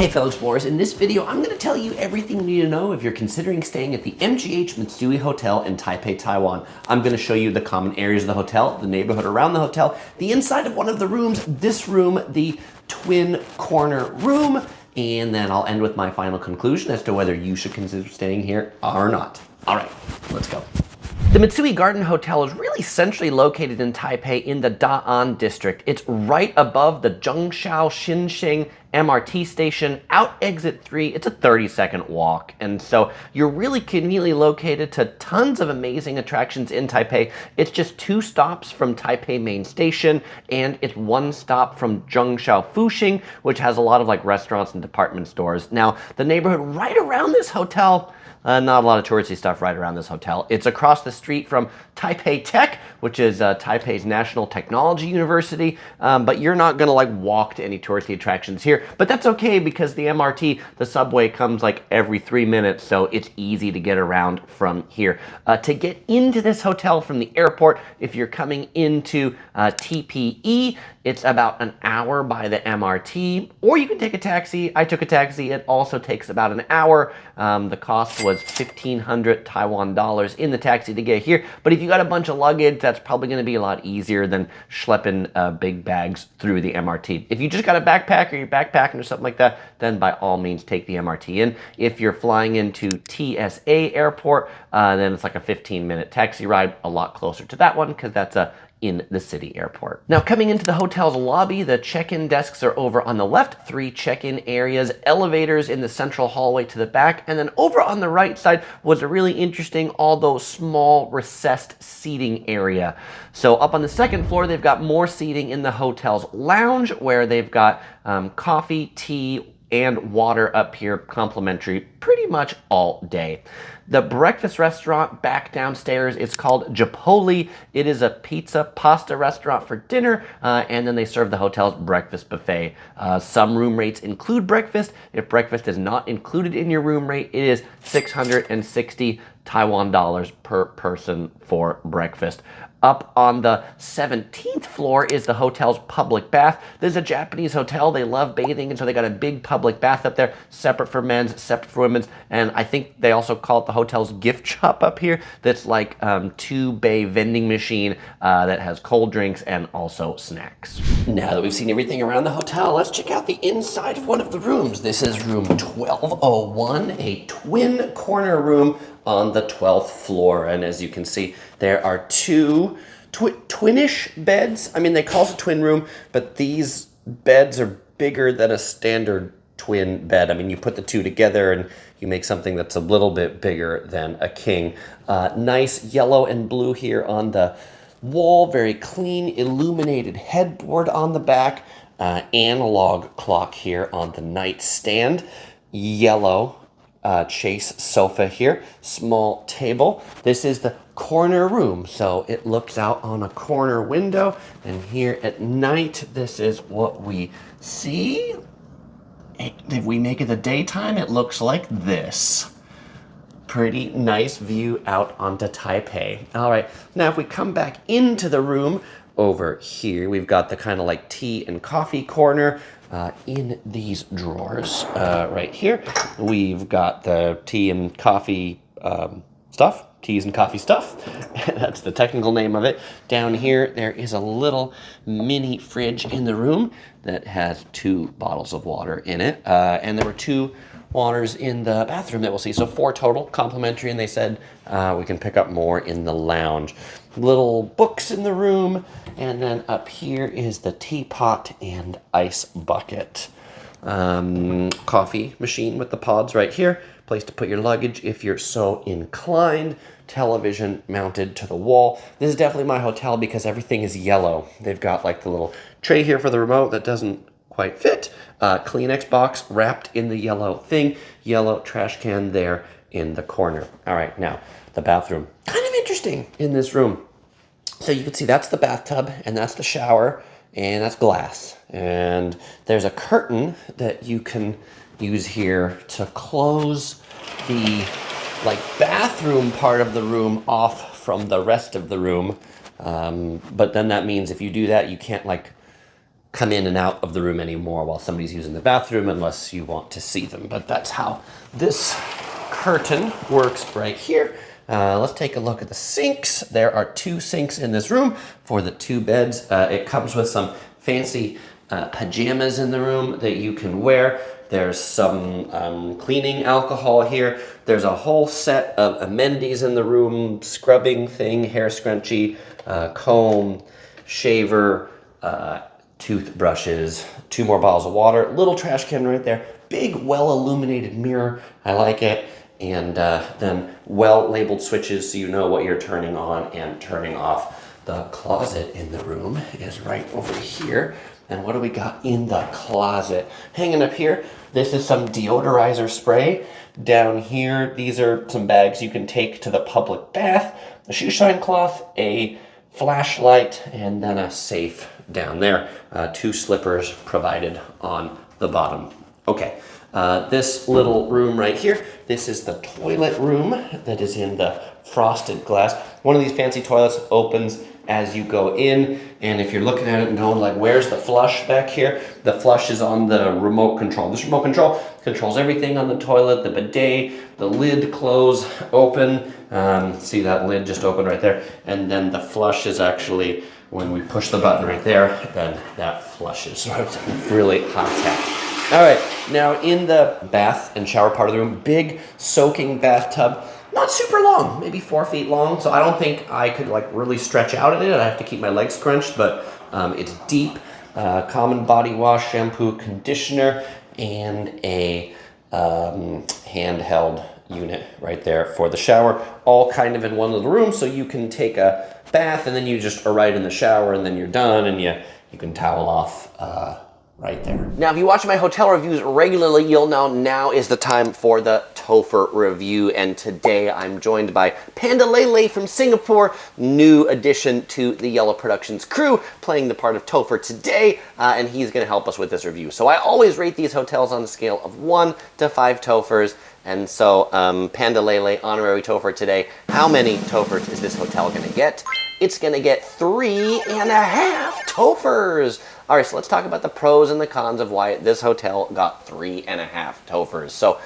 Hey fellow explorers, in this video I'm going to tell you everything you need to know if you're considering staying at the MGH Mitsui Hotel in Taipei, Taiwan. I'm going to show you the common areas of the hotel, the neighborhood around the hotel, the inside of one of the rooms, this room, the twin corner room, and then I'll end with my final conclusion as to whether you should consider staying here or not. All right, let's go. The Mitsui Garden Hotel is really centrally located in Taipei in the Da'an district. It's right above the Zhongxiao Xinsheng MRT station, out exit 3. It's a 30-second walk. And so you're really conveniently located to tons of amazing attractions in Taipei. It's just 2 stops from Taipei main station, and it's 1 stop from Zhongxiao Fuxing, which has a lot of like restaurants and department stores. Now, the neighborhood right around this hotel, not a lot of touristy stuff right around this hotel. It's across the street from Taipei Tech, which is Taipei's National Technology University, but you're not gonna like walk to any touristy attractions here, but that's okay because the MRT, the subway, comes like every 3 minutes, so it's easy to get around from here. To get into this hotel from the airport, if you're coming into TPE, it's about an hour by the MRT, or you can take a taxi. I took a taxi. It also takes about an hour. The cost was 1,500 Taiwan dollars in the taxi to get here, but if you got a bunch of luggage, that's probably going to be a lot easier than schlepping big bags through the MRT. If you just got a backpack or you're backpacking or something like that, then by all means take the MRT in. If you're flying into TSA airport, then it's like a 15-minute taxi ride, a lot closer to that one because that's in the city airport. Now, coming into the hotel's lobby, the check-in desks are over on the left, 3 check-in areas, elevators in the central hallway to the back, and then over on the right side was a really interesting, although small, recessed seating area. So up on the 2nd floor, they've got more seating in the hotel's lounge, where they've got coffee, tea, and water up here, complimentary pretty much all day. The breakfast restaurant back downstairs, it's called Japoli. It is a pizza pasta restaurant for dinner, and then they serve the hotel's breakfast buffet. Some room rates include breakfast. If breakfast is not included in your room rate, it is 660 Taiwan dollars per person for breakfast. Up on the 17th floor is the hotel's public bath. This is a Japanese hotel. They love bathing, and so they got a big public bath up there, separate for men's, separate for women's, and I think they also call it the hotel's gift shop up here. That's like 2-bay vending machine that has cold drinks and also snacks. Now that we've seen everything around the hotel, let's check out the inside of one of the rooms. This is room 1201, a twin corner room on the 12th floor, and as you can see, there are 2 twinish beds. I mean, they call it a twin room, but these beds are bigger than a standard twin bed. I mean, you put the 2 together and you make something that's a little bit bigger than a king. Nice yellow and blue here on the wall, very clean illuminated headboard on the back, analog clock here on the nightstand, yellow chase sofa here, small table. This is the corner room, so it looks out on a corner window, and here at night, this is what we see. If we make it the daytime, it looks like this. Pretty nice view out onto Taipei. All right, now if we come back into the room, over here, we've got the kind of like tea and coffee corner. In these drawers right here, we've got the tea and coffee stuff. Teas and coffee stuff. That's the technical name of it. Down here, there is a little mini fridge in the room that has 2 bottles of water in it. And there were 2 waters in the bathroom that we'll see. So 4 total, complimentary, and they said we can pick up more in the lounge. Little books in the room, and then up here is the teapot and ice bucket. Coffee machine with the pods right here. Place to put your luggage if you're so inclined. Television mounted to the wall. This is definitely my hotel because everything is yellow. They've got like the little tray here for the remote that doesn't quite fit. Kleenex box wrapped in the yellow thing. Yellow trash can there in the corner. All right, now the bathroom. Kind of interesting in this room. So you can see that's the bathtub and that's the shower and that's glass. And there's a curtain that you can use here to close the like bathroom part of the room off from the rest of the room. But then that means if you do that, you can't like come in and out of the room anymore while somebody's using the bathroom unless you want to see them. But that's how this curtain works right here. Let's take a look at the sinks. There are 2 sinks in this room for the 2 beds. It comes with some fancy pajamas in the room that you can wear. There's some cleaning alcohol here. There's a whole set of amenities in the room, scrubbing thing, hair scrunchie, comb, shaver, toothbrushes, 2 more bottles of water, little trash can right there, big well-illuminated mirror, I like it, and then well-labeled switches so you know what you're turning on and turning off. The closet in the room is right over here. And what do we got in the closet? Hanging up here, this is some deodorizer spray. Down here, these are some bags you can take to the public bath, a shoe shine cloth, a flashlight, and then a safe down there. 2 slippers provided on the bottom. Okay, this little room right here, this is the toilet room that is in the frosted glass. One of these fancy toilets opens as you go in, and if you're looking at it and going like, where's the flush back here? The flush is on the remote control. This remote control controls everything on the toilet, the bidet, the lid close, open. See that lid just open right there? And then the flush is actually, when we push the button right there, then that flushes. So it's really high tech. All right, now in the bath and shower part of the room, big soaking bathtub. Not super long, maybe 4 feet long, so I don't think I could like really stretch out in it. I have to keep my legs scrunched, but it's deep. Common body wash, shampoo, conditioner, and a handheld unit right there for the shower, all kind of in one little room, so you can take a bath and then you just are right in the shower and then you're done and you can towel off right there. Now, if you watch my hotel reviews regularly, you'll know now is the time for the Topher review, and today I'm joined by Panda Lele from Singapore, new addition to the Yellow Productions crew, playing the part of Topher today, and he's going to help us with this review. So I always rate these hotels on a scale of 1 to 5 Tophers, and so Panda Lele, honorary Topher today. How many Tophers is this hotel going to get? It's going to get 3.5 Tophers. All right, so let's talk about the pros and the cons of why this hotel got 3.5 Tophers. So,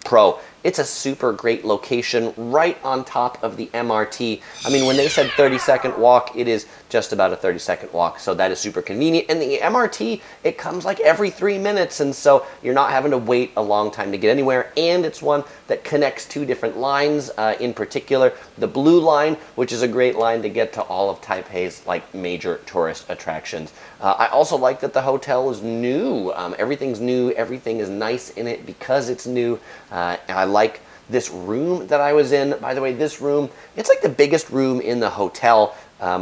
pro, it's a super great location right on top of the MRT. I mean, when they said 30-second walk, it is just about a 30-second walk, so that is super convenient. And the MRT, it comes like every 3 minutes, and so you're not having to wait a long time to get anywhere, and it's one that connects 2 different lines, in particular, the Blue Line, which is a great line to get to all of Taipei's like major tourist attractions. I also like that the hotel is new. Everything's new, everything is nice in it because it's new, and I like this room that I was in. By the way, this room, it's like the biggest room in the hotel.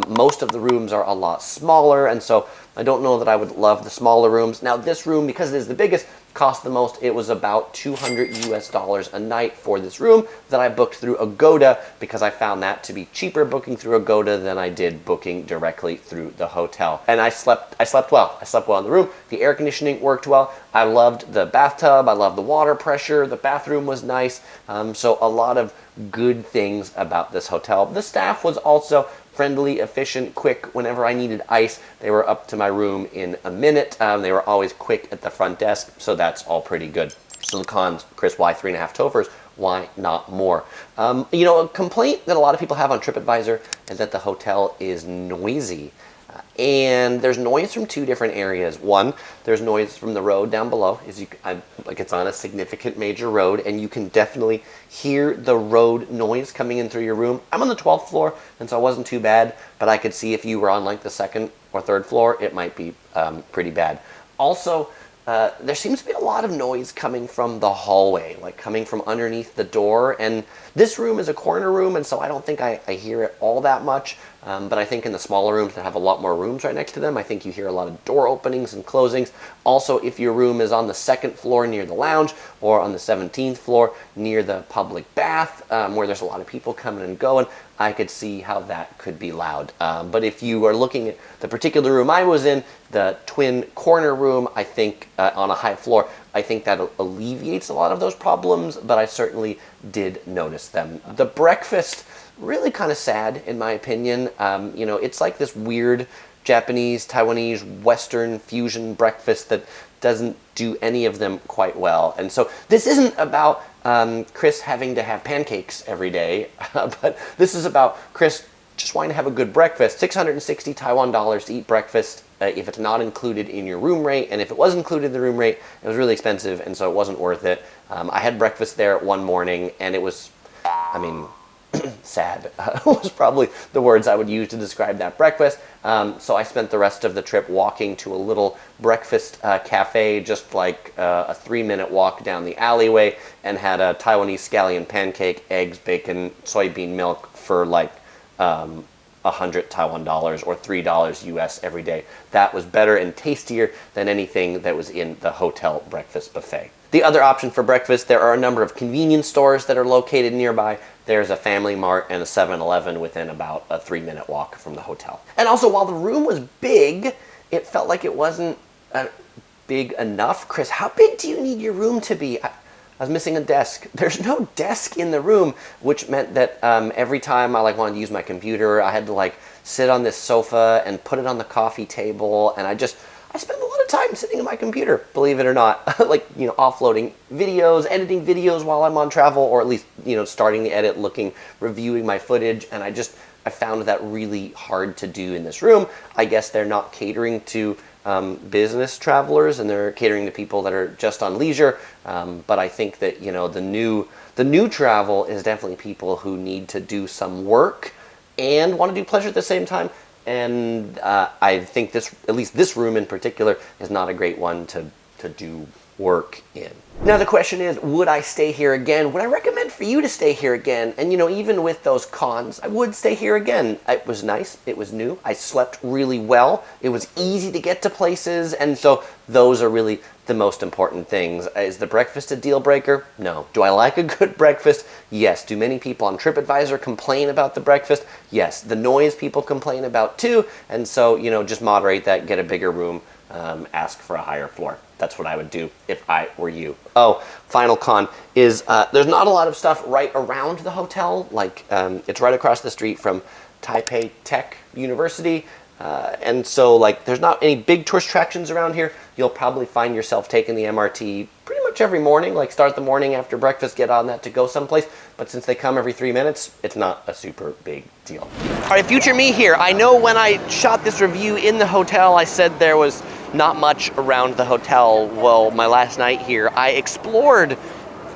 Most of the rooms are a lot smaller, and so I don't know that I would love the smaller rooms. Now, this room, because it is the biggest, cost the most. It was about $200 US a night for this room that I booked through Agoda, because I found that to be cheaper booking through Agoda than I did booking directly through the hotel. And I slept well. I slept well in the room. The air conditioning worked well. I loved the bathtub. I loved the water pressure. The bathroom was nice. So a lot of good things about this hotel. The staff was also friendly, efficient, quick. Whenever I needed ice, they were up to my room in a minute. They were always quick at the front desk, so that's all pretty good. So the cons, Chris, why 3.5 Tophers? Why not more? You know, a complaint that a lot of people have on TripAdvisor is that the hotel is noisy. And there's noise from 2 different areas. One, there's noise from the road down below. Like it's on a significant major road, and you can definitely hear the road noise coming in through your room. I'm on the 12th floor, and so it wasn't too bad, but I could see if you were on like the 2nd or 3rd floor, it might be pretty bad. Also, there seems to be a lot of noise coming from the hallway, like coming from underneath the door. And this room is a corner room, and so I don't think I hear it all that much. But I think in the smaller rooms that have a lot more rooms right next to them, I think you hear a lot of door openings and closings. Also, if your room is on the 2nd floor near the lounge, or on the 17th floor near the public bath, where there's a lot of people coming and going, I could see how that could be loud. But if you are looking at the particular room I was in, the twin corner room, I think on a high floor, I think that alleviates a lot of those problems, but I certainly did notice them. The breakfast, really kind of sad in my opinion. You know, it's like this weird Japanese, Taiwanese, Western fusion breakfast that doesn't do any of them quite well. And so this isn't about Chris having to have pancakes every day, but this is about Chris just wanting to have a good breakfast. 660 Taiwan dollars to eat breakfast if it's not included in your room rate. And if it was included in the room rate, it was really expensive, and so it wasn't worth it. I had breakfast there one morning, and it was, I mean, sad was probably the words I would use to describe that breakfast. So I spent the rest of the trip walking to a little breakfast cafe, just like a 3-minute walk down the alleyway, and had a Taiwanese scallion pancake, eggs, bacon, soybean milk for like 100 Taiwan dollars or $3 US every day. That was better and tastier than anything that was in the hotel breakfast buffet. The other option for breakfast, there are a number of convenience stores that are located nearby. There's a Family Mart and a 7-Eleven within about a 3-minute walk from the hotel. And also, while the room was big, it felt like it wasn't big enough. Chris, how big do you need your room to be? I was missing a desk. There's no desk in the room, which meant that every time I wanted to use my computer, I had to sit on this sofa and put it on the coffee table, and I spend a lot of time sitting at my computer, believe it or not, offloading videos, editing videos while I'm on travel, or at least, starting the edit, reviewing my footage, and I found that really hard to do in this room. I guess they're not catering to business travelers, and they're catering to people that are just on leisure, but I think that, the new travel is definitely people who need to do some work and want to do pleasure at the same time. And I think at least this room in particular, is not a great one to do work in. Now the question is, would I stay here again? Would I recommend for you to stay here again? And even with those cons, I would stay here again. It was nice, it was new, I slept really well, it was easy to get to places, and so those are really the most important things. Is the breakfast a deal breaker? No. Do I like a good breakfast? Yes. Do many people on TripAdvisor complain about the breakfast? Yes. The noise people complain about too, and so, just moderate that, get a bigger room, ask for a higher floor. That's what I would do if I were you. Oh, final con is there's not a lot of stuff right around the hotel. It's right across the street from Taipei Tech University. And so there's not any big tourist attractions around here. You'll probably find yourself taking the MRT pretty much every morning, start the morning after breakfast, get on that to go someplace. But since they come every 3 minutes, it's not a super big deal. All right, future me here. I know when I shot this review in the hotel, I said there was not much around the hotel. Well, my last night here, I explored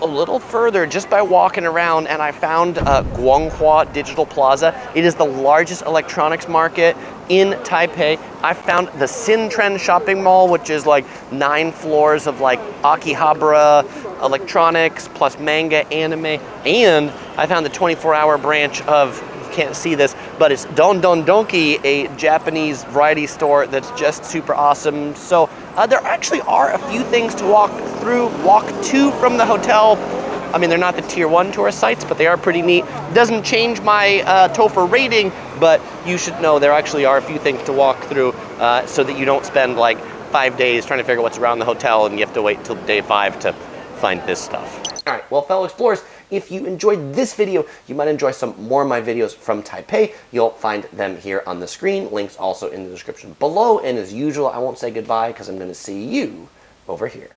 a little further just by walking around, and I found Guanghua Digital Plaza. It is the largest electronics market in Taipei. I found the Sintren shopping mall, which is 9 floors of Akihabara electronics plus manga, anime, and I found the 24-hour branch of, you can't see this, but it's Don Don Donki, a Japanese variety store that's just super awesome. So there actually are a few things to walk to from the hotel. I mean, they're not the tier 1 tourist sites, but they are pretty neat. Doesn't change my TOEFL rating, but you should know there actually are a few things to walk through so that you don't spend 5 days trying to figure out what's around the hotel and you have to wait till day 5 to find this stuff. All right, well, fellow explorers, if you enjoyed this video, you might enjoy some more of my videos from Taipei. You'll find them here on the screen. Links also in the description below. And as usual, I won't say goodbye because I'm going to see you over here.